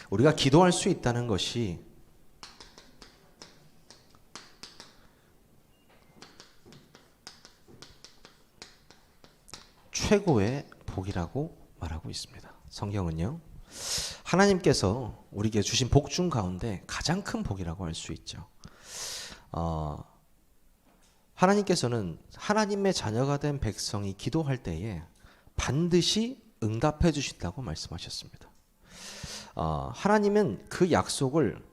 우리가 기도할 수 있다는 것이 최고의 복이라고 말하고 있습니다. 성경은요, 하나님께서 우리에게 주신 복 중 가운데 가장 큰 복이라고 할 수 있죠. 하나님께서는 하나님의 자녀가 된 백성이 기도할 때에 반드시 응답해 주신다고 말씀하셨습니다. 하나님은 그 약속을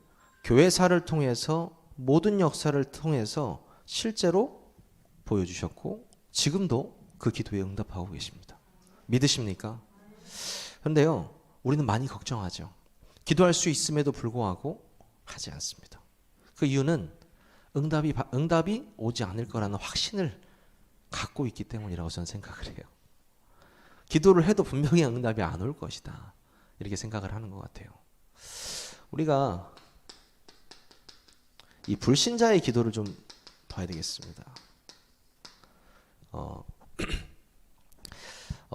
교회사를 통해서 모든 역사를 통해서 실제로 보여주셨고 지금도 그 기도에 응답하고 계십니다. 믿으십니까? 그런데요, 우리는 많이 걱정하죠. 기도할 수 있음에도 불구하고 하지 않습니다. 그 이유는 응답이 오지 않을 거라는 확신을 갖고 있기 때문이라고 저는 생각을 해요. 기도를 해도 분명히 응답이 안 올 것이다, 이렇게 생각을 하는 것 같아요. 우리가 이 불신자의 기도를 좀 봐야 되겠습니다.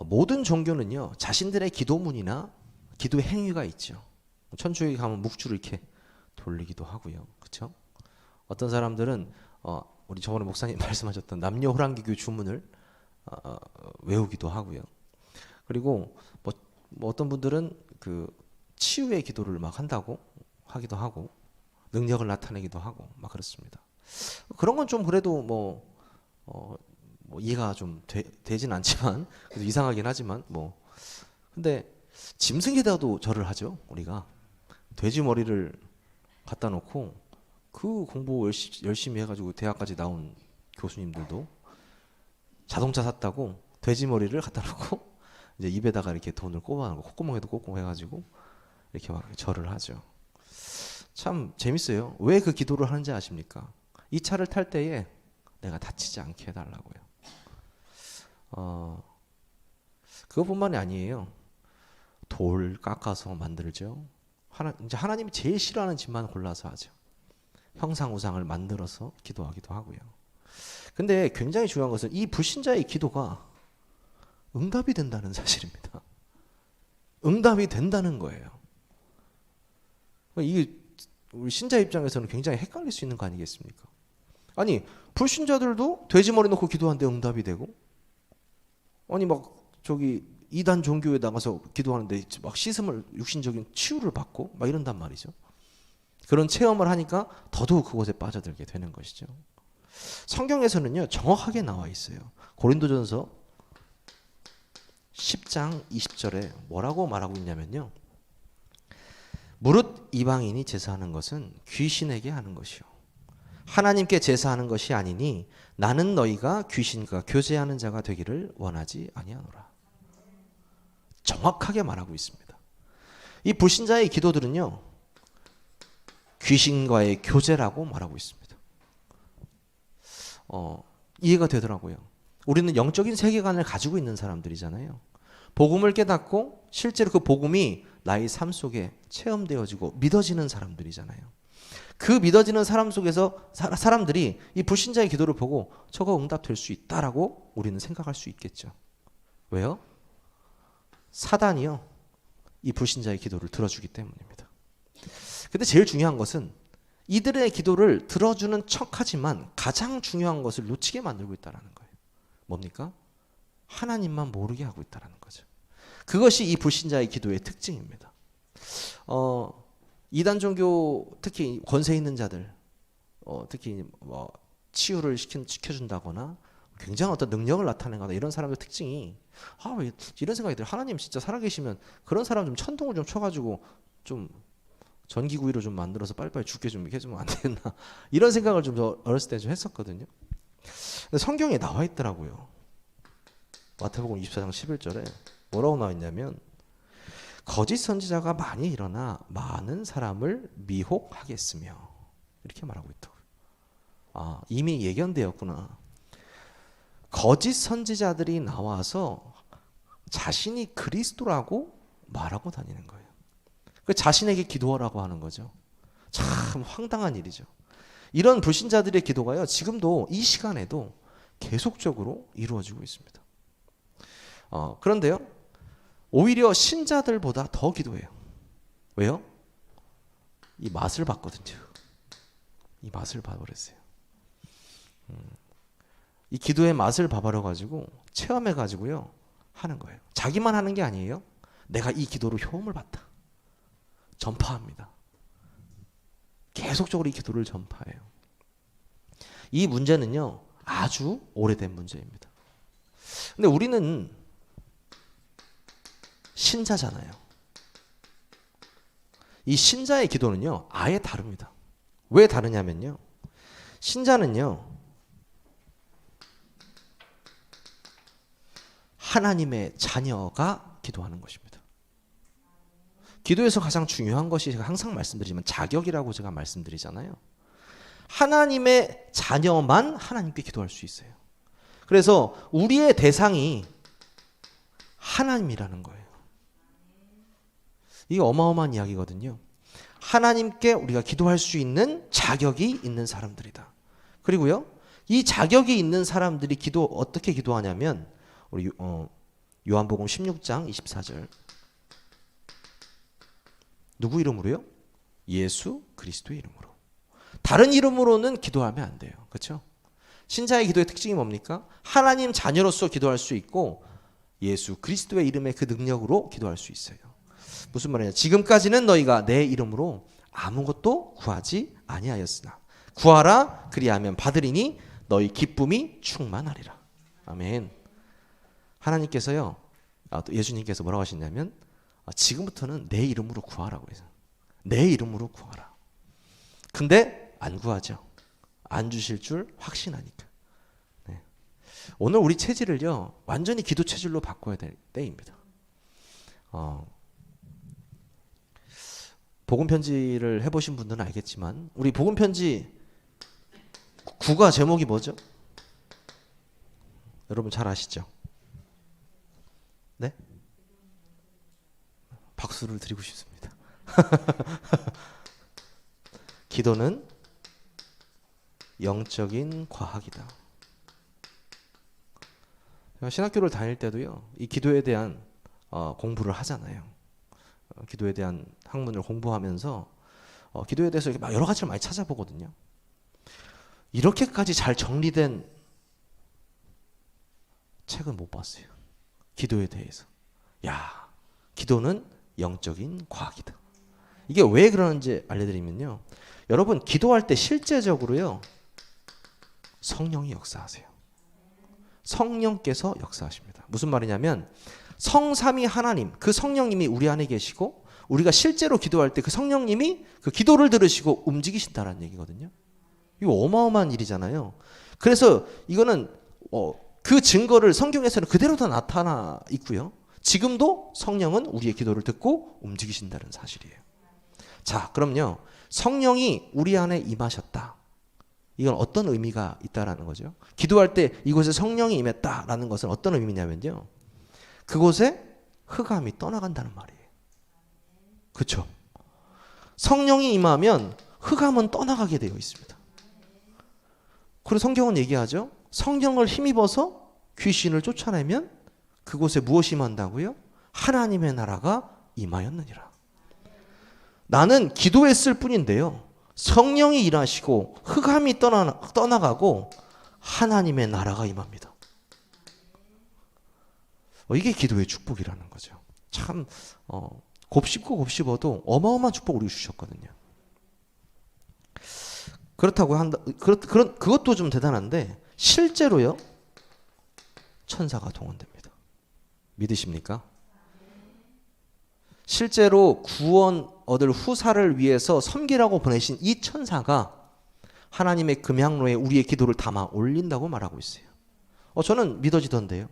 모든 종교는요, 자신들의 기도문이나 기도 행위가 있죠. 천주교에 가면 묵주를 이렇게 돌리기도 하고요, 그렇죠? 어떤 사람들은 우리 저번에 목사님 말씀하셨던 남녀 호랑기교 주문을 외우기도 하고요. 그리고 뭐 어떤 분들은 그 치유의 기도를 막 한다고 하기도 하고 능력을 나타내기도 하고 막 그렇습니다. 그런 건 좀 그래도 뭐 이해가 좀 되진 않지만 그래도 이상하긴 하지만 근데 짐승에다가도 절을 하죠. 우리가 돼지 머리를 갖다 놓고 그 공부 열심히 해가지고 대학까지 나온 교수님들도 자동차 샀다고 돼지 머리를 갖다 놓고 이제 입에다가 이렇게 돈을 꼽아놓고 콧구멍에도 꽂고 해가지고 이렇게 막 절을 하죠. 참 재밌어요. 왜 그 기도를 하는지 아십니까? 이 차를 탈 때에 내가 다치지 않게 해달라고요. 그것뿐만이 아니에요. 돌 깎아서 만들죠. 이제 하나님이 제일 싫어하는 짓만 골라서 하죠. 형상 우상을 만들어서 기도하기도 하고요. 근데 굉장히 중요한 것은 이 불신자의 기도가 응답이 된다는 사실입니다. 응답이 된다는 거예요. 이게 우리 신자 입장에서는 굉장히 헷갈릴 수 있는 거 아니겠습니까? 아니, 불신자들도 돼지 머리 놓고 기도하는데 응답이 되고, 아니 막 저기 이단 종교에 나가서 기도하는데 막 씻음을, 육신적인 치유를 받고 막 이런단 말이죠. 그런 체험을 하니까 더더욱 그곳에 빠져들게 되는 것이죠. 성경에서는요, 정확하게 나와 있어요. 고린도전서 10장 20절에 뭐라고 말하고 있냐면요, 무릇 이방인이 제사하는 것은 귀신에게 하는 것이요 하나님께 제사하는 것이 아니니 나는 너희가 귀신과 교제하는 자가 되기를 원하지 아니하노라. 정확하게 말하고 있습니다. 이 불신자의 기도들은요, 귀신과의 교제라고 말하고 있습니다. 이해가 되더라고요. 우리는 영적인 세계관을 가지고 있는 사람들이잖아요. 복음을 깨닫고 실제로 그 복음이 나의 삶 속에 체험되어지고 믿어지는 사람들이잖아요. 그 믿어지는 사람 속에서 사람들이 이 불신자의 기도를 보고 저거 응답될 수 있다라고 우리는 생각할 수 있겠죠. 왜요? 사단이요, 이 불신자의 기도를 들어주기 때문입니다. 근데 제일 중요한 것은 이들의 기도를 들어주는 척하지만 가장 중요한 것을 놓치게 만들고 있다는 거예요. 뭡니까? 하나님만 모르게 하고 있다는 거죠. 그것이 이 불신자의 기도의 특징입니다. 이단 종교, 특히 권세 있는 자들, 특히 치유를 시켜준다거나 굉장한 어떤 능력을 나타내거나 이런 사람들 특징이, 왜 이런 생각이 들어요. 하나님 진짜 살아계시면 그런 사람 좀 천둥을 좀 쳐가지고 좀 전기구이로 좀 만들어서 빨리빨리 죽게 좀 해주면 안 되나, 이런 생각을 좀 어렸을 때 좀 했었거든요. 근데 성경에 나와 있더라고요. 마태복음 24장 11절에 뭐라고 나와 있냐면, 거짓 선지자가 많이 일어나 많은 사람을 미혹하겠으며, 이렇게 말하고 있더라고요. 이미 예견되었구나. 거짓 선지자들이 나와서 자신이 그리스도라고 말하고 다니는 거예요. 그 자신에게 기도하라고 하는 거죠. 참 황당한 일이죠. 이런 불신자들의 기도가요, 지금도 이 시간에도 계속적으로 이루어지고 있습니다. 그런데요, 오히려 신자들보다 더 기도해요. 왜요? 이 맛을 봤거든요. 이 맛을 봐버렸어요. 이 기도의 맛을 봐버려 가지고 체험해 가지고요 하는 거예요. 자기만 하는 게 아니에요. 내가 이 기도로 효험을 받다. 전파합니다. 계속적으로 이 기도를 전파해요. 이 문제는요 아주 오래된 문제입니다. 근데 우리는 신자잖아요. 이 신자의 기도는요 아예 다릅니다. 왜 다르냐면요, 신자는요 하나님의 자녀가 기도하는 것입니다. 기도에서 가장 중요한 것이 제가 항상 말씀드리지만 자격이라고 제가 말씀드리잖아요. 하나님의 자녀만 하나님께 기도할 수 있어요. 그래서 우리의 대상이 하나님이라는 거예요. 이게 어마어마한 이야기거든요. 하나님께 우리가 기도할 수 있는 자격이 있는 사람들이다. 그리고요, 이 자격이 있는 사람들이 어떻게 기도하냐면 우리 요한복음 16장 24절 누구 이름으로요? 예수 그리스도의 이름으로. 다른 이름으로는 기도하면 안 돼요. 그렇죠? 신자의 기도의 특징이 뭡니까? 하나님 자녀로서 기도할 수 있고 예수 그리스도의 이름의 그 능력으로 기도할 수 있어요. 무슨 말이냐? 지금까지는 너희가 내 이름으로 아무것도 구하지 아니하였으나 구하라 그리하면 받으리니 너희 기쁨이 충만하리라. 아멘. 하나님께서요, 또 예수님께서 뭐라고 하시냐면 지금부터는 내 이름으로 구하라고 해서 내 이름으로 구하라. 근데 안 구하죠. 안 주실 줄 확신하니까. 네. 오늘 우리 체질을요 완전히 기도 체질로 바꿔야 될 때입니다. 복음 편지를 해보신 분들은 알겠지만 우리 복음 편지 구가 제목이 뭐죠? 여러분 잘 아시죠? 네? 박수를 드리고 싶습니다. 기도는 영적인 과학이다. 제가 신학교를 다닐 때도요, 이 기도에 대한 공부를 하잖아요. 기도에 대한 학문을 공부하면서 기도에 대해서 막 여러 가지를 많이 찾아보거든요. 이렇게까지 잘 정리된 책은 못 봤어요. 기도에 대해서. 야, 기도는 영적인 과학이다. 이게 왜 그러는지 알려드리면요, 여러분 기도할 때 실제적으로요 성령이 역사하세요. 성령께서 역사하십니다. 무슨 말이냐면 성삼위 하나님, 그 성령님이 우리 안에 계시고 우리가 실제로 기도할 때 그 성령님이 그 기도를 들으시고 움직이신다는 얘기거든요. 이거 어마어마한 일이잖아요. 그래서 이거는 그 증거를 성경에서는 그대로 다 나타나 있고요. 지금도 성령은 우리의 기도를 듣고 움직이신다는 사실이에요. 자, 그럼요, 성령이 우리 안에 임하셨다. 이건 어떤 의미가 있다라는 거죠. 기도할 때 이곳에 성령이 임했다라는 것은 어떤 의미냐면요, 그곳에 흑암이 떠나간다는 말이에요. 그렇죠? 성령이 임하면 흑암은 떠나가게 되어 있습니다. 그리고 성경은 얘기하죠. 성령을 힘입어서 귀신을 쫓아내면 그곳에 무엇이 임한다고요? 하나님의 나라가 임하였느니라. 나는 기도했을 뿐인데요, 성령이 일하시고 흑암이 떠나가고 하나님의 나라가 임합니다. 이게 기도의 축복이라는 거죠. 참 곱씹고 곱씹어도 어마어마한 축복을 우리 주셨거든요. 그렇다고 한다. 그것도 좀 대단한데 실제로요 천사가 동원됩니다. 믿으십니까? 실제로 구원 얻을 후사를 위해서 섬기라고 보내신 이 천사가 하나님의 금향로에 우리의 기도를 담아 올린다고 말하고 있어요. 저는 믿어지던데요.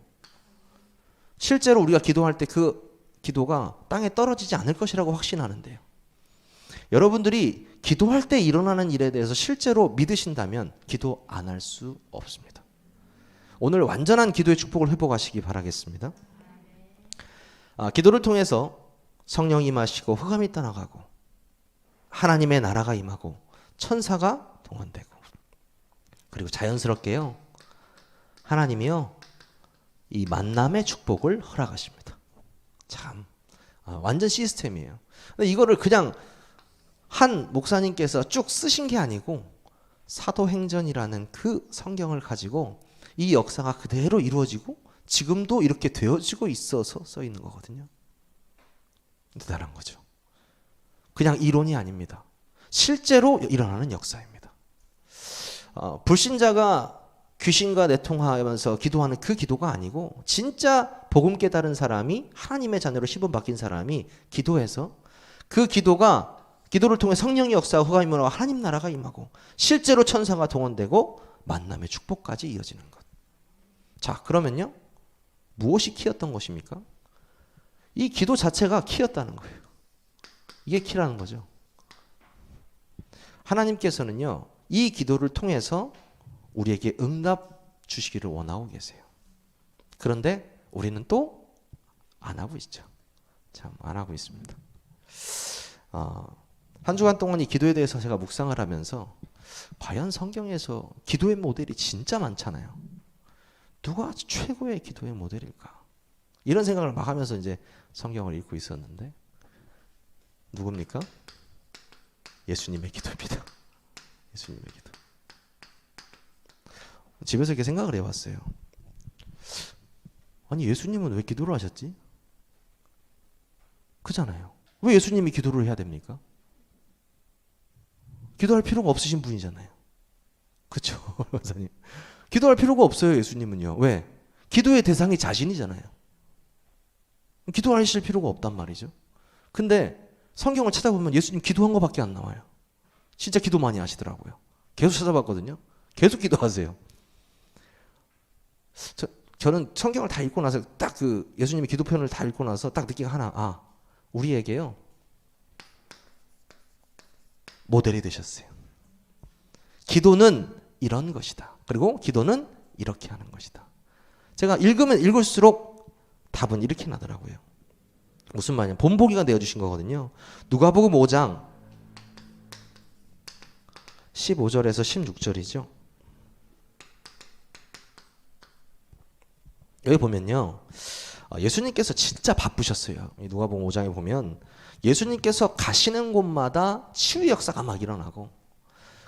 실제로 우리가 기도할 때 그 기도가 땅에 떨어지지 않을 것이라고 확신하는데요. 여러분들이 기도할 때 일어나는 일에 대해서 실제로 믿으신다면 기도 안 할 수 없습니다. 오늘 완전한 기도의 축복을 회복하시기 바라겠습니다. 기도를 통해서 성령이 임하시고 흑암이 떠나가고 하나님의 나라가 임하고 천사가 동원되고, 그리고 자연스럽게요 하나님이요 이 만남의 축복을 허락하십니다. 참 완전 시스템이에요. 근데 이거를 그냥 한 목사님께서 쭉 쓰신 게 아니고 사도행전이라는 그 성경을 가지고 이 역사가 그대로 이루어지고 지금도 이렇게 되어지고 있어서 써 있는 거거든요. 대단한 거죠. 그냥 이론이 아닙니다. 실제로 일어나는 역사입니다. 불신자가 귀신과 내통하면서 기도하는 그 기도가 아니고 진짜 복음 깨달은 사람이 하나님의 자녀로 시분 바뀐 사람이 기도해서 그 기도를 통해 성령의 역사와 흑암이 무너지고 하나님 나라가 임하고 실제로 천사가 동원되고 만남의 축복까지 이어지는 것. 자, 그러면요. 무엇이 키였던 것입니까? 이 기도 자체가 키였다는 거예요. 이게 키라는 거죠. 하나님께서는요. 이 기도를 통해서 우리에게 응답 주시기를 원하고 계세요. 그런데 우리는 또 안 하고 있죠. 참 안 하고 있습니다. 한 주간 동안 이 기도에 대해서 제가 묵상을 하면서 과연 성경에서 기도의 모델이 진짜 많잖아요. 누가 최고의 기도의 모델일까? 이런 생각을 막 하면서 이제 성경을 읽고 있었는데 누굽니까? 예수님의 기도입니다. 예수님의 기도. 집에서 이렇게 생각을 해봤어요. 아니 예수님은 왜 기도를 하셨지? 그잖아요. 왜 예수님이 기도를 해야 됩니까? 기도할 필요가 없으신 분이잖아요. 그렇죠? 원사님. 기도할 필요가 없어요. 예수님은요. 왜? 기도의 대상이 자신이잖아요. 기도하실 필요가 없단 말이죠. 근데 성경을 찾아보면 예수님 기도한 거밖에 안 나와요. 진짜 기도 많이 하시더라고요. 계속 찾아봤거든요. 계속 기도하세요. 저는 성경을 다 읽고 나서 딱 그 예수님의 기도 표현을 다 읽고 나서 딱 느낀 게 하나. 우리에게요. 모델이 되셨어요. 기도는 이런 것이다. 그리고 기도는 이렇게 하는 것이다. 제가 읽으면 읽을수록 답은 이렇게 나더라고요. 무슨 말이냐? 본보기가 내어주신 거거든요. 누가복음 5장 15절에서 16절이죠. 여기 보면요. 예수님께서 진짜 바쁘셨어요. 누가복음 5장에 보면 예수님께서 가시는 곳마다 치유 역사가 막 일어나고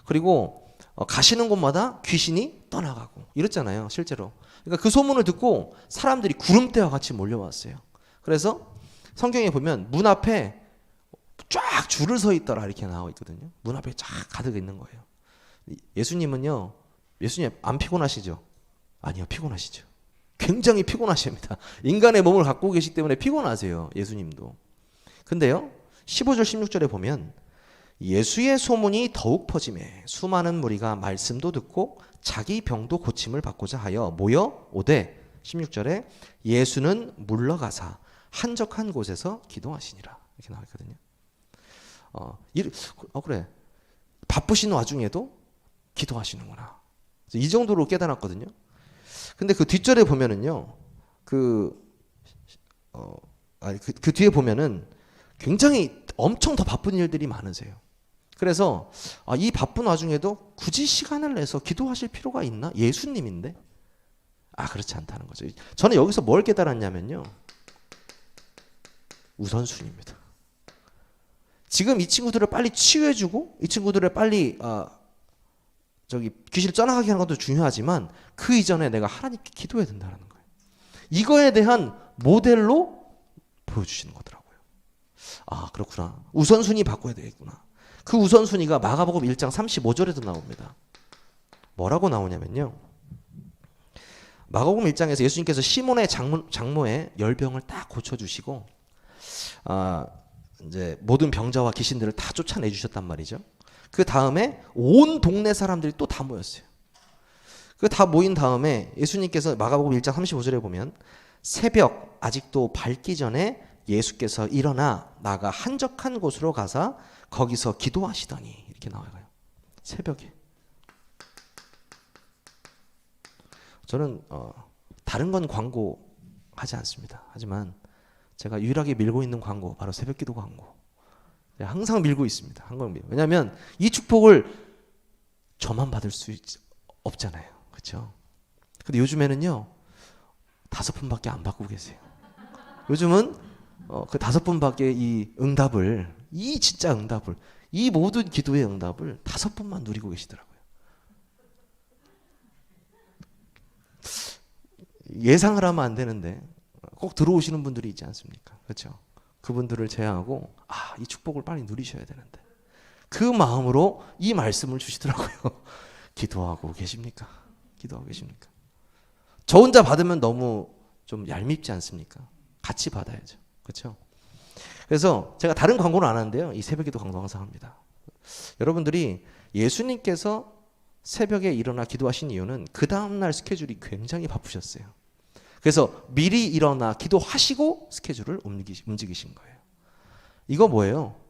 그리고 가시는 곳마다 귀신이 떠나가고 이랬잖아요. 실제로. 그러니까 그 소문을 듣고 사람들이 구름대와 같이 몰려왔어요. 그래서 성경에 보면 문 앞에 쫙 줄을 서 있더라 이렇게 나와 있거든요. 문 앞에 쫙 가득 있는 거예요. 예수님은요. 예수님 안 피곤하시죠? 아니요. 피곤하시죠. 굉장히 피곤하십니다. 인간의 몸을 갖고 계시기 때문에 피곤하세요. 예수님도. 근데요. 15절 16절에 보면 예수의 소문이 더욱 퍼지매 수많은 무리가 말씀도 듣고 자기 병도 고침을 받고자 하여 모여 오되 16절에 예수는 물러가사 한적한 곳에서 기도하시니라 이렇게 나와 있거든요. 그래 바쁘신 와중에도 기도하시는구나. 이 정도로 깨달았거든요. 근데 그 뒷절에 보면은요, 그 뒤에 보면은 굉장히 엄청 더 바쁜 일들이 많으세요. 그래서 이 바쁜 와중에도 굳이 시간을 내서 기도하실 필요가 있나? 예수님인데? 그렇지 않다는 거죠. 저는 여기서 뭘 깨달았냐면요. 우선순위입니다. 지금 이 친구들을 빨리 치유해주고 이 친구들을 빨리 귀신을 쫓아가게 하는 것도 중요하지만 그 이전에 내가 하나님께 기도해야 된다는 거예요. 이거에 대한 모델로 보여주시는 거더라고요. 그렇구나. 우선순위 바꿔야 되겠구나. 그 우선순위가 마가복음 1장 35절에도 나옵니다. 뭐라고 나오냐면요. 마가복음 1장에서 예수님께서 시몬의 장모의 열병을 딱 고쳐주시고 이제 모든 병자와 귀신들을 다 쫓아내 주셨단 말이죠. 그 다음에 온 동네 사람들이 또 다 모였어요. 그 다 모인 다음에 예수님께서 마가복음 1장 35절에 보면 새벽 아직도 밝기 전에 예수께서 일어나 나가 한적한 곳으로 가사 거기서 기도하시더니 이렇게 나와요. 새벽에. 저는 다른 건 광고하지 않습니다. 하지만 제가 유일하게 밀고 있는 광고 바로 새벽기도 광고. 항상 밀고 있습니다. 항상 밀고. 왜냐하면 이 축복을 저만 받을 수 없잖아요. 그렇죠? 근데 요즘에는요 5분밖에 안 받고 계세요. 요즘은 그 5분밖에 이 응답을 이 진짜 응답을 이 모든 기도의 응답을 5번만 누리고 계시더라고요. 예상을 하면 안 되는데 꼭 들어오시는 분들이 있지 않습니까? 그렇죠? 그분들을 제외하고 이 축복을 빨리 누리셔야 되는데 그 마음으로 이 말씀을 주시더라고요. 기도하고 계십니까? 기도하고 계십니까? 저 혼자 받으면 너무 좀 얄밉지 않습니까? 같이 받아야죠. 그렇죠? 그래서 제가 다른 광고는 안 하는데요. 이 새벽기도 광고 항상 합니다. 여러분들이 예수님께서 새벽에 일어나 기도하신 이유는 그 다음날 스케줄이 굉장히 바쁘셨어요. 그래서 미리 일어나 기도하시고 스케줄을 움직이신 거예요. 이거 뭐예요?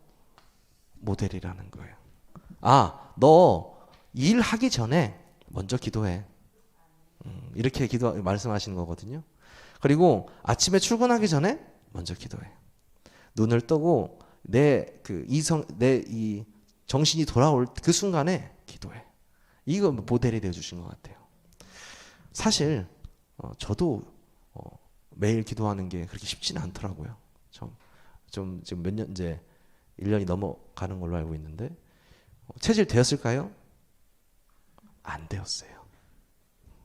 모델이라는 거예요. 너 일하기 전에 먼저 기도해. 이렇게 말씀하시는 거거든요. 그리고 아침에 출근하기 전에 먼저 기도해. 눈을 뜨고 내 정신이 돌아올 그 순간에 기도해. 이거 모델이 되어 주신 것 같아요. 사실 저도 매일 기도하는 게 그렇게 쉽지는 않더라고요. 좀 지금 몇 년 이제 1년이 넘어가는 걸로 알고 있는데 체질 되었을까요? 안 되었어요.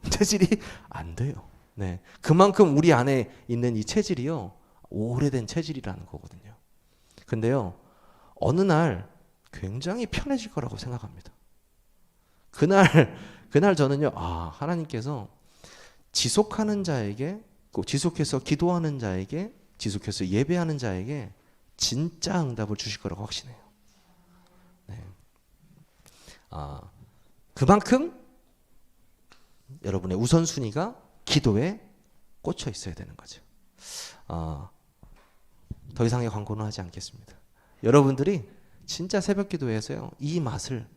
체질이 안 돼요. 네, 그만큼 우리 안에 있는 이 체질이요 오래된 체질이라는 거거든요. 근데요 어느 날 굉장히 편해질 거라고 생각합니다. 그날 저는요 하나님께서 지속하는 자에게 꼭 지속해서 기도하는 자에게 지속해서 예배하는 자에게 진짜 응답을 주실 거라고 확신해요. 네. 그만큼 여러분의 우선순위가 기도에 꽂혀 있어야 되는 거죠. 더 이상의 광고는 하지 않겠습니다. 여러분들이 진짜 새벽 기도에서요 이 맛을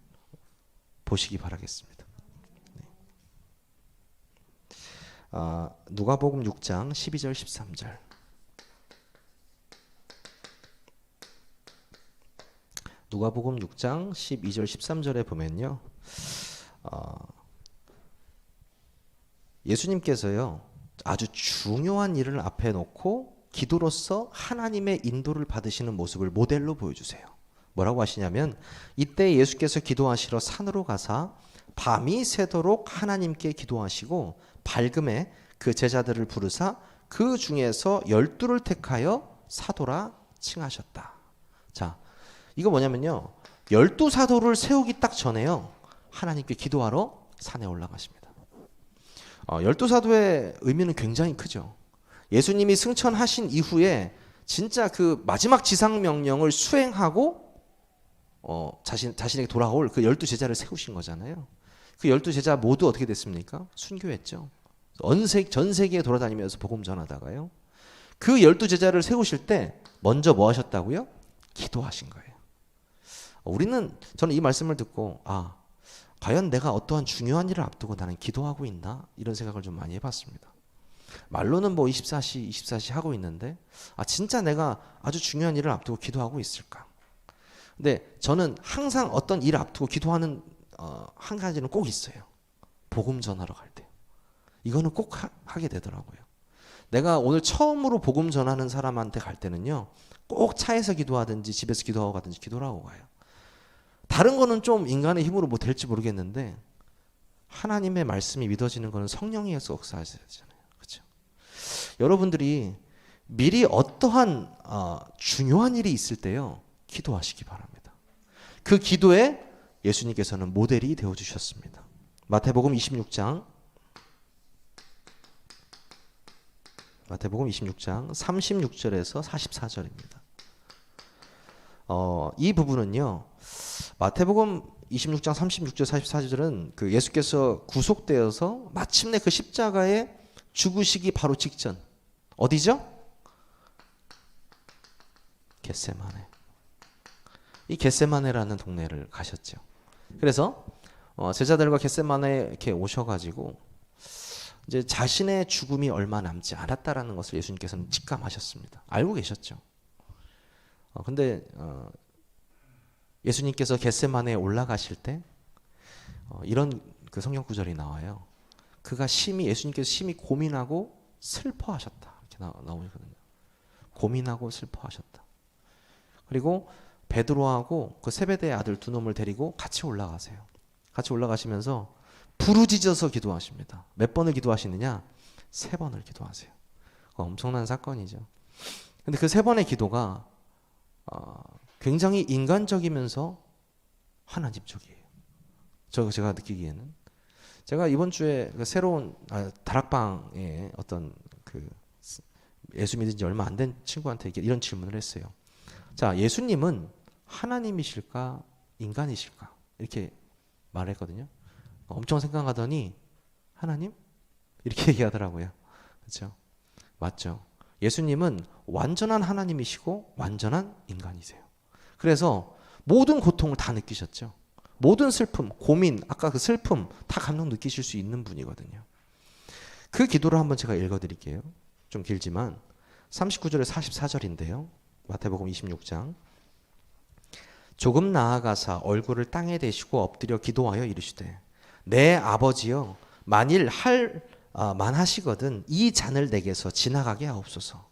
보시기 바라겠습니다. 네. 누가복음 6장 12절 13절. 누가복음 6장 12절 13절에 보면요. 예수님께서요. 아주 중요한 일을 앞에 놓고 기도로서 하나님의 인도를 받으시는 모습을 모델로 보여주세요. 뭐라고 하시냐면 이때 예수께서 기도하시러 산으로 가사 밤이 새도록 하나님께 기도하시고 밝음에 그 제자들을 부르사 그 중에서 12를 택하여 사도라 칭하셨다. 자, 이거 뭐냐면요. 12사도를 세우기 딱 전에요. 하나님께 기도하러 산에 올라가십니다. 12사도의 의미는 굉장히 크죠. 예수님이 승천하신 이후에 진짜 그 마지막 지상 명령을 수행하고 자신에게 돌아올 그 12제자를 세우신 거잖아요. 그 12제자 모두 어떻게 됐습니까? 순교했죠. 전 세계에 돌아다니면서 복음 전하다가요. 그 12제자를 세우실 때 먼저 뭐 하셨다고요? 기도하신 거예요. 저는 이 말씀을 듣고 과연 내가 어떠한 중요한 일을 앞두고 나는 기도하고 있나? 이런 생각을 좀 많이 해봤습니다. 말로는 뭐 24시 하고 있는데 진짜 내가 아주 중요한 일을 앞두고 기도하고 있을까? 근데 저는 항상 어떤 일을 앞두고 기도하는 한 가지는 꼭 있어요. 복음 전하러 갈 때. 이거는 꼭 하게 되더라고요. 내가 오늘 처음으로 복음 전하는 사람한테 갈 때는요. 꼭 차에서 기도하든지 집에서 기도하고 가든지 기도를 하고 가요. 다른 거는 좀 인간의 힘으로 뭐 될지 모르겠는데 하나님의 말씀이 믿어지는 거는 성령의 역사하시잖아요. 그렇죠? 여러분들이 미리 어떠한 중요한 일이 있을 때요. 기도하시기 바랍니다. 그 기도에 예수님께서는 모델이 되어주셨습니다. 마태복음 26장 36절에서 44절입니다. 이 부분은요. 마태복음 26장 36절 44절은 그 예수께서 구속되어서 마침내 그 십자가에 죽으시기 바로 직전 어디죠? 겟세마네. 이 겟세마네라는 동네를 가셨죠. 그래서 제자들과 겟세마네에 이렇게 오셔가지고 이제 자신의 죽음이 얼마 남지 않았다라는 것을 예수님께서는 직감하셨습니다. 알고 계셨죠. 근데 예수님께서 겟세마네에 올라가실 때 이런 그 성경 구절이 나와요. 예수님께서 심히 고민하고 슬퍼하셨다. 이렇게 나오거든요. 고민하고 슬퍼하셨다. 그리고 베드로하고 그 세베대의 아들 두 놈을 데리고 같이 올라가세요. 같이 올라가시면서 부르짖어서 기도하십니다. 몇 번을 기도하시느냐? 3번을 기도하세요. 엄청난 사건이죠. 근데 그 3번의 기도가 굉장히 인간적이면서 하나님적이에요. 제가 느끼기에는. 제가 이번 주에 그 새로운 다락방에 어떤 그 예수 믿은 지 얼마 안 된 친구한테 이런 질문을 했어요. 자, 예수님은 하나님이실까 인간이실까? 이렇게 말했거든요. 엄청 생각하더니 하나님? 이렇게 얘기하더라고요. 그렇죠? 맞죠? 예수님은 완전한 하나님이시고 완전한 인간이세요. 그래서 모든 고통을 다 느끼셨죠. 모든 슬픔, 고민, 아까 그 슬픔 다 감동 느끼실 수 있는 분이거든요. 그 기도를 한번 제가 읽어드릴게요. 좀 길지만 39절에 44절인데요. 마태복음 26장. 조금 나아가사 얼굴을 땅에 대시고 엎드려 기도하여 이르시되 내 아버지여 만일 만하시거든 이 잔을 내게서 지나가게 하옵소서.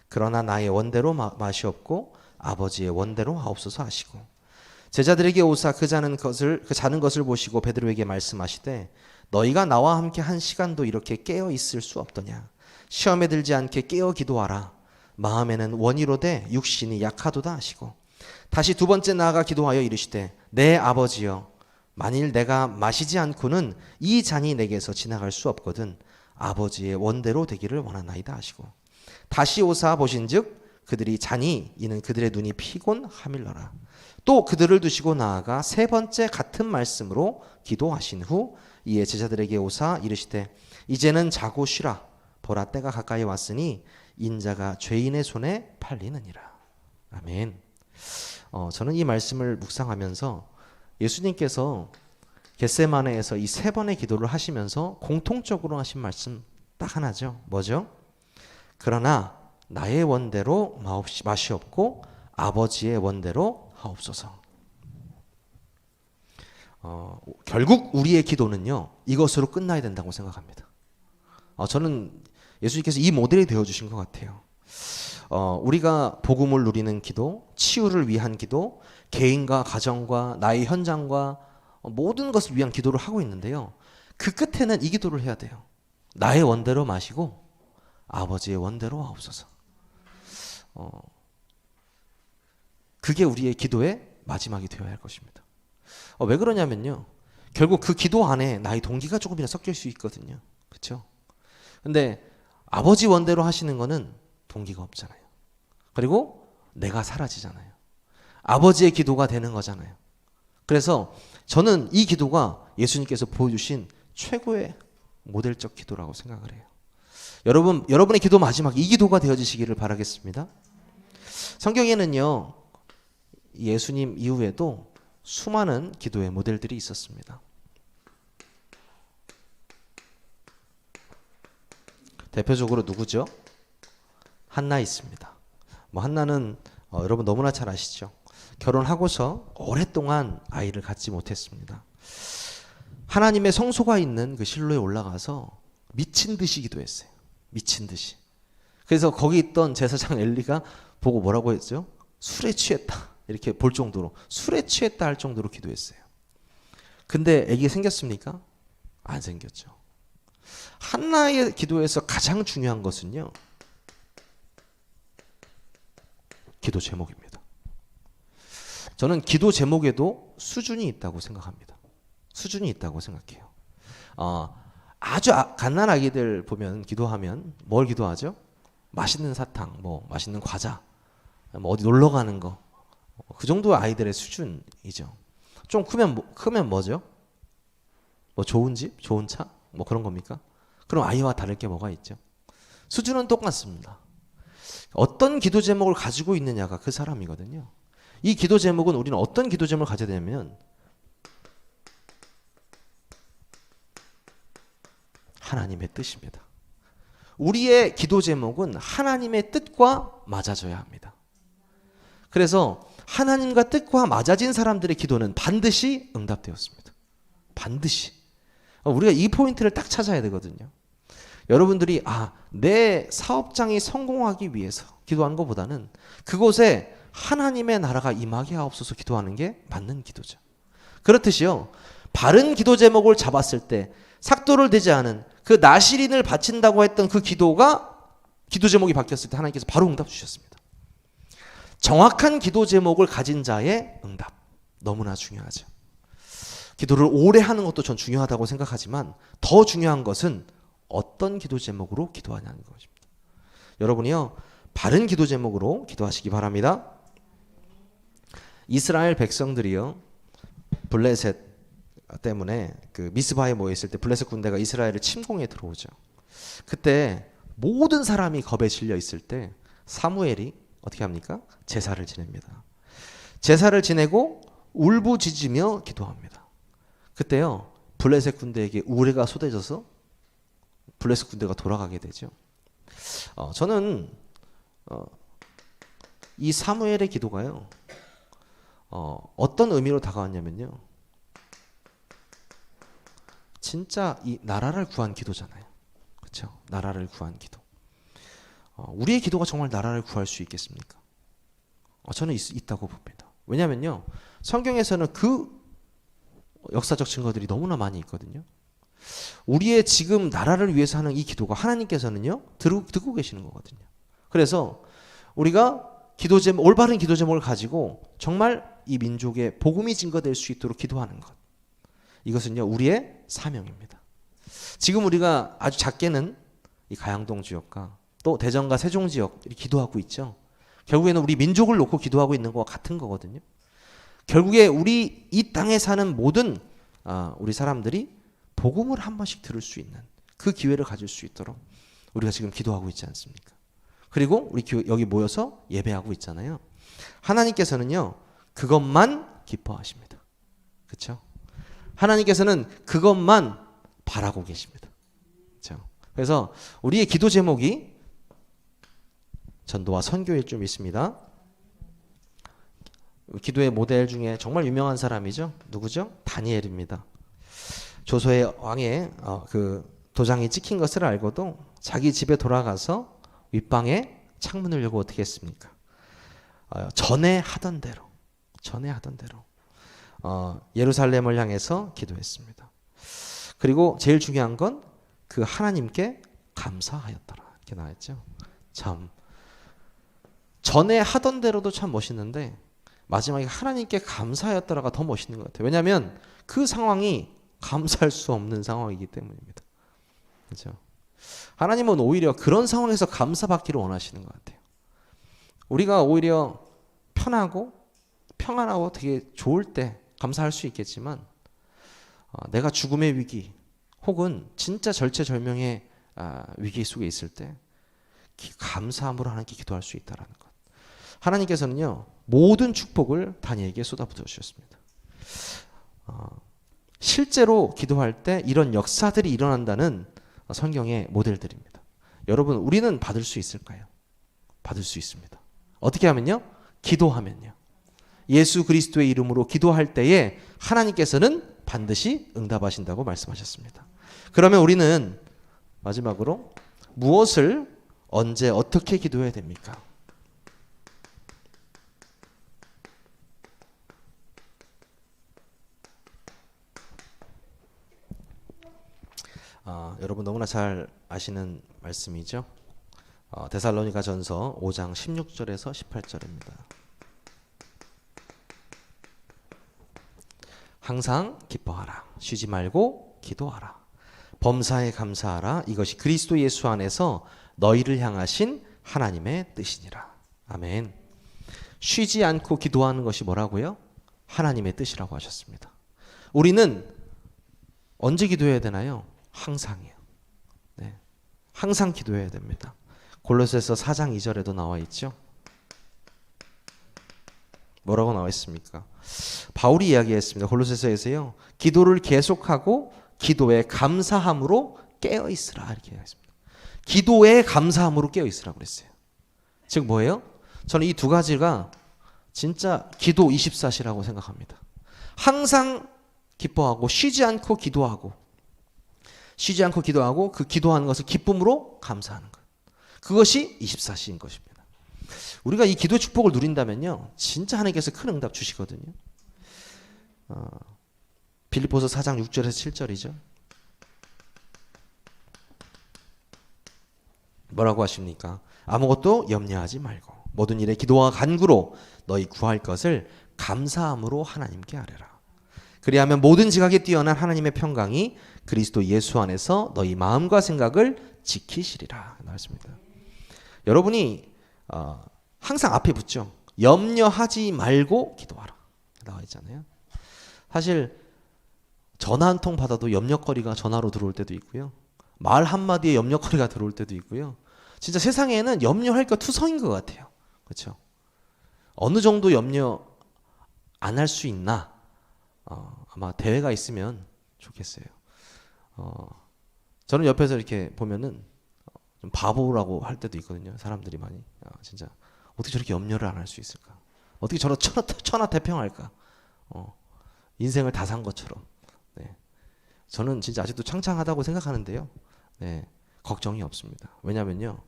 그러나 나의 원대로 마시옵고 아버지의 원대로 하옵소서 하시고 제자들에게 오사 그 자는 것을 보시고 베드로에게 말씀하시되 너희가 나와 함께 한 시간도 이렇게 깨어 있을 수 없더냐. 시험에 들지 않게 깨어 기도하라. 마음에는 원이로되 육신이 약하도다 하시고 다시 2번째 나아가 기도하여 이르시되 내 아버지여 만일 내가 마시지 않고는 이 잔이 내게서 지나갈 수 없거든 아버지의 원대로 되기를 원하나이다 하시고 다시 오사 보신즉 그들이 자니 이는 그들의 눈이 피곤하밀러라. 또 그들을 두시고 나아가 3번째 같은 말씀으로 기도하신 후 이에 제자들에게 오사 이르시되 이제는 자고 쉬라. 보라 때가 가까이 왔으니 인자가 죄인의 손에 팔리느니라. 아멘. 저는 이 말씀을 묵상하면서 예수님께서 겟세마네에서 이 3번의 기도를 하시면서 공통적으로 하신 말씀 딱 하나죠. 뭐죠? 그러나 나의 원대로 마시옵고 아버지의 원대로 하옵소서. 결국 우리의 기도는요 이것으로 끝나야 된다고 생각합니다. 저는 예수님께서 이 모델이 되어주신 것 같아요. 우리가 복음을 누리는 기도, 치유를 위한 기도, 개인과 가정과 나의 현장과 모든 것을 위한 기도를 하고 있는데요. 그 끝에는 이 기도를 해야 돼요. 나의 원대로 마시고 아버지의 원대로 하옵소서. 그게 우리의 기도의 마지막이 되어야 할 것입니다. 왜 그러냐면요. 결국 그 기도 안에 나의 동기가 조금이나 섞일 수 있거든요. 그렇죠? 근데 아버지 원대로 하시는 거는 동기가 없잖아요. 그리고 내가 사라지잖아요. 아버지의 기도가 되는 거잖아요. 그래서 저는 이 기도가 예수님께서 보여주신 최고의 모델적 기도라고 생각을 해요. 여러분의 기도 마지막 이 기도가 되어지시기를 바라겠습니다. 성경에는요. 예수님 이후에도 수많은 기도의 모델들이 있었습니다. 대표적으로 누구죠? 한나 있습니다. 한나는 여러분 너무나 잘 아시죠? 결혼하고서 오랫동안 아이를 갖지 못했습니다. 하나님의 성소가 있는 그 실로에 올라가서 미친 듯이 기도했어요. 미친 듯이. 그래서 거기 있던 제사장 엘리가 보고 뭐라고 했죠? 술에 취했다. 이렇게 볼 정도로 술에 취했다 할 정도로 기도했어요. 근데 아기가 생겼습니까? 안 생겼죠. 한나의 기도에서 가장 중요한 것은요. 기도 제목입니다. 저는 기도 제목에도 수준이 있다고 생각합니다. 수준이 있다고 생각해요. 아주 갓난 아기들 보면 기도하면 뭘 기도하죠? 맛있는 사탕, 맛있는 과자, 어디 놀러 가는 거. 그 정도 아이들의 수준이죠. 좀 크면 뭐죠? 좋은 집, 좋은 차, 그런 겁니까? 그럼 아이와 다를 게 뭐가 있죠? 수준은 똑같습니다. 어떤 기도 제목을 가지고 있느냐가 그 사람이거든요. 이 기도 제목은 우리는 어떤 기도 제목을 가져야 되냐면 하나님의 뜻입니다. 우리의 기도 제목은 하나님의 뜻과 맞아져야 합니다. 그래서 하나님과 뜻과 맞아진 사람들의 기도는 반드시 응답되었습니다. 반드시. 우리가 이 포인트를 딱 찾아야 되거든요. 여러분들이 내 사업장이 성공하기 위해서 기도하는 것보다는 그곳에 하나님의 나라가 임하게 하옵소서 기도하는 게 맞는 기도죠. 그렇듯이요, 바른 기도 제목을 잡았을 때 삭도를 대지 않은 그 나실인을 바친다고 했던 그 기도가 기도 제목이 바뀌었을 때 하나님께서 바로 응답 주셨습니다. 정확한 기도 제목을 가진 자의 응답, 너무나 중요하죠. 기도를 오래 하는 것도 전 중요하다고 생각하지만 더 중요한 것은 어떤 기도 제목으로 기도하냐는 것입니다. 여러분이요, 바른 기도 제목으로 기도하시기 바랍니다. 이스라엘 백성들이요, 블레셋 때문에 그 미스바에 모여 있을 때 블레셋 군대가 이스라엘을 침공해 들어오죠. 그때 모든 사람이 겁에 질려 있을 때 사무엘이 어떻게 합니까? 제사를 지냅니다. 제사를 지내고 울부짖으며 기도합니다. 그때요, 블레셋 군대에게 우레가 쏟아져서 블레셋 군대가 돌아가게 되죠. 저는 이 사무엘의 기도가요, 어떤 의미로 다가왔냐면요, 진짜 이 나라를 구한 기도잖아요. 그렇죠? 나라를 구한 기도. 우리의 기도가 정말 나라를 구할 수 있겠습니까? 저는 있다고 봅니다. 왜냐하면요, 성경에서는 그 역사적 증거들이 너무나 많이 있거든요. 우리의 지금 나라를 위해서 하는 이 기도가 하나님께서는요, 듣고 계시는 거거든요. 그래서 우리가 기도 제목, 올바른 기도 제목을 가지고 정말 이 민족의 복음이 증거될 수 있도록 기도하는 것, 이것은요, 우리의 사명입니다. 지금 우리가 아주 작게는 이 가양동 지역과 또 대전과 세종 지역이 기도하고 있죠. 결국에는 우리 민족을 놓고 기도하고 있는 것과 같은 거거든요. 결국에 우리 이 땅에 사는 모든 우리 사람들이 복음을 한 번씩 들을 수 있는 그 기회를 가질 수 있도록 우리가 지금 기도하고 있지 않습니까? 그리고 우리 여기 모여서 예배하고 있잖아요. 하나님께서는요, 그것만 기뻐하십니다. 그렇죠? 하나님께서는 그것만 바라고 계십니다. 그렇죠? 그래서 우리의 기도 제목이 전도와 선교일 좀 있습니다. 기도의 모델 중에 정말 유명한 사람이죠. 누구죠? 다니엘입니다. 조소의 왕의 그 도장이 찍힌 것을 알고도 자기 집에 돌아가서 윗방에 창문을 열고 어떻게 했습니까? 전에 하던 대로 예루살렘을 향해서 기도했습니다. 그리고 제일 중요한 건 그 하나님께 감사하였더라, 이렇게 나왔죠. 참, 전에 하던 대로도 참 멋있는데 마지막에 하나님께 감사하였더라가 더 멋있는 것 같아요. 왜냐하면 그 상황이 감사할 수 없는 상황이기 때문입니다. 그렇죠? 하나님은 오히려 그런 상황에서 감사받기를 원하시는 것 같아요. 우리가 오히려 편하고 평안하고 되게 좋을 때 감사할 수 있겠지만, 내가 죽음의 위기 혹은 진짜 절체절명의 위기 속에 있을 때 감사함으로 하나님께 기도할 수 있다는 것. 하나님께서는요, 모든 축복을 다니엘에게 쏟아부어 주셨습니다. 실제로 기도할 때 이런 역사들이 일어난다는 성경의 모델들입니다. 여러분, 우리는 받을 수 있을까요? 받을 수 있습니다. 어떻게 하면요? 기도하면요. 예수 그리스도의 이름으로 기도할 때에 하나님께서는 반드시 응답하신다고 말씀하셨습니다. 그러면 우리는 마지막으로 무엇을 언제 어떻게 기도해야 됩니까? 여러분 너무나 잘 아시는 말씀이죠. 데살로니가 전서 5장 16절에서 18절입니다. 항상 기뻐하라. 쉬지 말고 기도하라. 범사에 감사하라. 이것이 그리스도 예수 안에서 너희를 향하신 하나님의 뜻이니라. 아멘. 쉬지 않고 기도하는 것이 뭐라고요? 하나님의 뜻이라고 하셨습니다. 우리는 언제 기도해야 되나요? 항상이요. 네. 항상 기도해야 됩니다. 골로새서 4장 2절에도 나와 있죠. 뭐라고 나와 있습니까? 바울이 이야기했습니다. 골로새서에서요, 기도를 계속하고 기도에 감사함으로 깨어 있으라, 이렇게 이야기했습니다. 기도에 감사함으로 깨어 있으라고 그랬어요. 즉 뭐예요? 저는 이 두 가지가 진짜 기도 24시라고 생각합니다. 항상 기뻐하고 쉬지 않고 기도하고 그 기도하는 것을 기쁨으로 감사하는 것. 그것이 24시인 것입니다. 우리가 이 기도의 축복을 누린다면요, 진짜 하나님께서 큰 응답 주시거든요. 빌립보서 4장 6절에서 7절이죠. 뭐라고 하십니까? 아무것도 염려하지 말고 모든 일에 기도와 간구로 너희 구할 것을 감사함으로 하나님께 아뢰라. 그리하면 모든 지각에 뛰어난 하나님의 평강이 그리스도 예수 안에서 너희 마음과 생각을 지키시리라. 나왔습니다. 여러분이 항상 앞에 붙죠. 염려하지 말고 기도하라. 나와 있잖아요. 사실 전화 한 통 받아도 염려거리가 전화로 들어올 때도 있고요. 말 한마디에 염려거리가 들어올 때도 있고요. 진짜 세상에는 염려할 것 투성인 것 같아요. 그렇죠? 어느 정도 염려 안 할 수 있나? 아마 대회가 있으면 좋겠어요. 저는 옆에서 이렇게 보면은 좀 바보라고 할 때도 있거든요. 사람들이 많이. 진짜 어떻게 저렇게 염려를 안 할 수 있을까? 어떻게 저런 천하태평할까? 인생을 다 산 것처럼. 네. 저는 진짜 아직도 창창하다고 생각하는데요. 네. 걱정이 없습니다. 왜냐면요.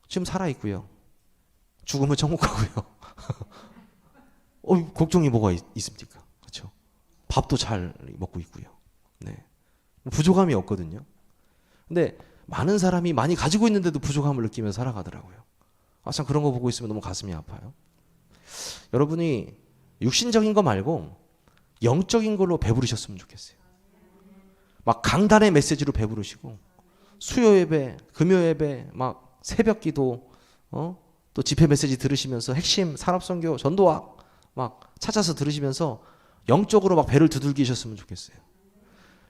지금 살아있고요. 죽으면 천국 가고요. 걱정이 뭐가 있습니까? 그렇죠? 밥도 잘 먹고 있고요. 네. 부족함이 없거든요. 근데 많은 사람이 많이 가지고 있는데도 부족함을 느끼면서 살아가더라고요. 참 그런 거 보고 있으면 너무 가슴이 아파요. 여러분이 육신적인 거 말고 영적인 걸로 배부르셨으면 좋겠어요. 막 강단의 메시지로 배부르시고 수요 예배, 금요 예배, 막 새벽 기도, 또 집회 메시지 들으시면서 핵심 산업선교, 전도학 막 찾아서 들으시면서 영적으로 막 배를 두들기셨으면 좋겠어요.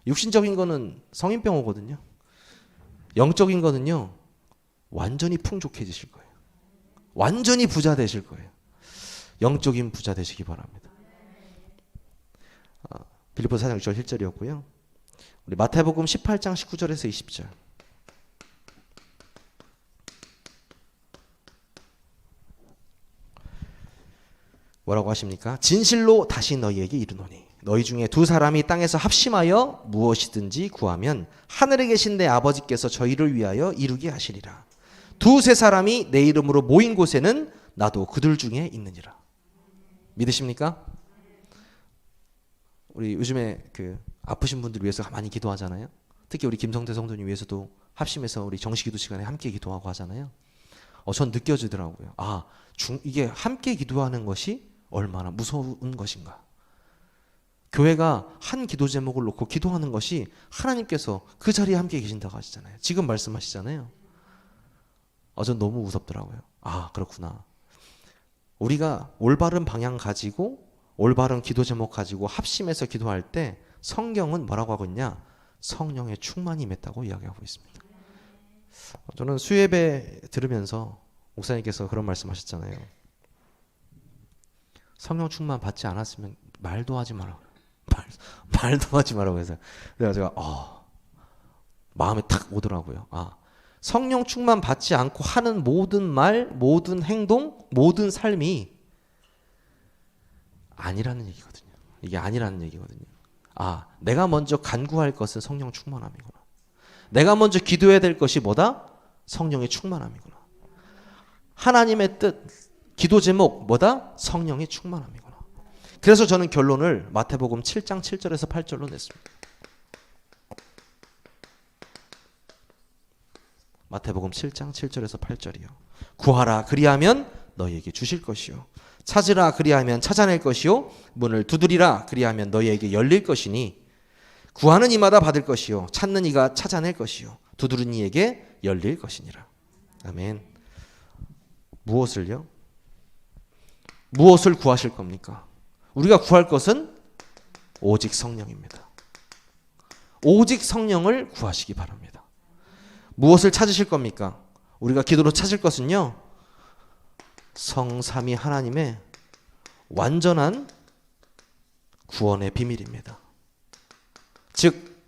육신적인 거는 성인병 오거든요. 영적인 거는요, 완전히 풍족해지실 거예요. 완전히 부자 되실 거예요. 영적인 부자 되시기 바랍니다. 빌립보서 4장 6절 7절이었고요. 우리 마태복음 18장 19절에서 20절. 뭐라고 하십니까? 진실로 다시 너희에게 이르노니 너희 중에 두 사람이 땅에서 합심하여 무엇이든지 구하면 하늘에 계신 내 아버지께서 저희를 위하여 이루게 하시리라. 두세 사람이 내 이름으로 모인 곳에는 나도 그들 중에 있느니라. 믿으십니까? 우리 요즘에 그 아프신 분들 위해서 많이 기도하잖아요. 특히 우리 김성태 성도님 위해서도 합심해서 우리 정식기도 시간에 함께 기도하고 하잖아요. 전 느껴지더라고요. 이게 함께 기도하는 것이 얼마나 무서운 것인가. 교회가 한 기도 제목을 놓고 기도하는 것이 하나님께서 그 자리에 함께 계신다고 하시잖아요. 지금 말씀하시잖아요. 전 너무 무섭더라고요. 그렇구나. 우리가 올바른 방향 가지고 올바른 기도 제목 가지고 합심해서 기도할 때 성경은 뭐라고 하고 있냐? 성령의 충만이 임했다고 이야기하고 있습니다. 저는 수예배 들으면서 목사님께서 그런 말씀하셨잖아요. 성령 충만 받지 않았으면 말도 하지 마라. 말도 하지 마라고 해서 제가 마음에 탁 오더라고요. 성령 충만 받지 않고 하는 모든 말, 모든 행동, 모든 삶이 아니라는 얘기거든요. 이게 아니라는 얘기거든요. 내가 먼저 간구할 것은 성령 충만함이구나. 내가 먼저 기도해야 될 것이 뭐다? 성령의 충만함이구나. 하나님의 뜻, 기도 제목 뭐다? 성령의 충만함이구나. 그래서 저는 결론을 마태복음 7장 7절에서 8절로 냈습니다. 마태복음 7장 7절에서 8절이요. 구하라 그리하면 너희에게 주실 것이요. 찾으라 그리하면 찾아낼 것이요. 문을 두드리라 그리하면 너희에게 열릴 것이니 구하는 이마다 받을 것이요. 찾는 이가 찾아낼 것이요. 두드리는 이에게 열릴 것이니라. 아멘. 무엇을요? 무엇을 구하실 겁니까? 우리가 구할 것은 오직 성령입니다. 오직 성령을 구하시기 바랍니다. 무엇을 찾으실 겁니까? 우리가 기도로 찾을 것은요, 성삼위 하나님의 완전한 구원의 비밀입니다. 즉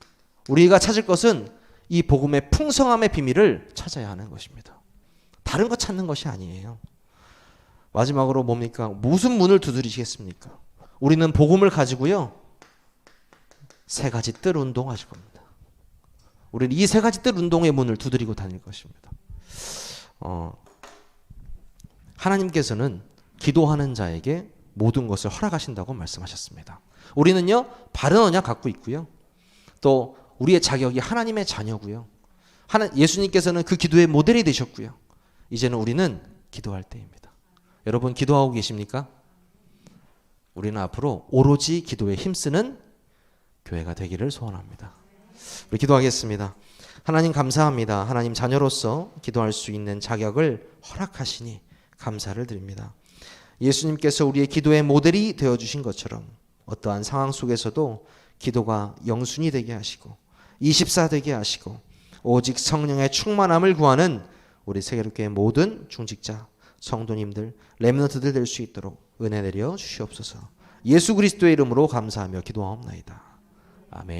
우리가 찾을 것은 이 복음의 풍성함의 비밀을 찾아야 하는 것입니다. 다른 거 찾는 것이 아니에요. 마지막으로 뭡니까? 무슨 문을 두드리시겠습니까? 우리는 복음을 가지고요, 세 가지 뜰 운동하실 겁니다. 우리는 이 세 가지 뜰 운동의 문을 두드리고 다닐 것입니다. 하나님께서는 기도하는 자에게 모든 것을 허락하신다고 말씀하셨습니다. 우리는요, 바른 언약 갖고 있고요. 또 우리의 자격이 하나님의 자녀고요. 예수님께서는 그 기도의 모델이 되셨고요. 이제는 우리는 기도할 때입니다. 여러분 기도하고 계십니까? 우리는 앞으로 오로지 기도에 힘쓰는 교회가 되기를 소원합니다. 우리 기도하겠습니다. 하나님 감사합니다. 하나님 자녀로서 기도할 수 있는 자격을 허락하시니 감사를 드립니다. 예수님께서 우리의 기도의 모델이 되어주신 것처럼 어떠한 상황 속에서도 기도가 영순이 되게 하시고 24 되게 하시고 오직 성령의 충만함을 구하는 우리 세계교회 모든 중직자, 성도님들, 렘넌트들 될 수 있도록 은혜 내려 주시옵소서. 예수 그리스도의 이름으로 감사하며 기도하옵나이다. 아멘.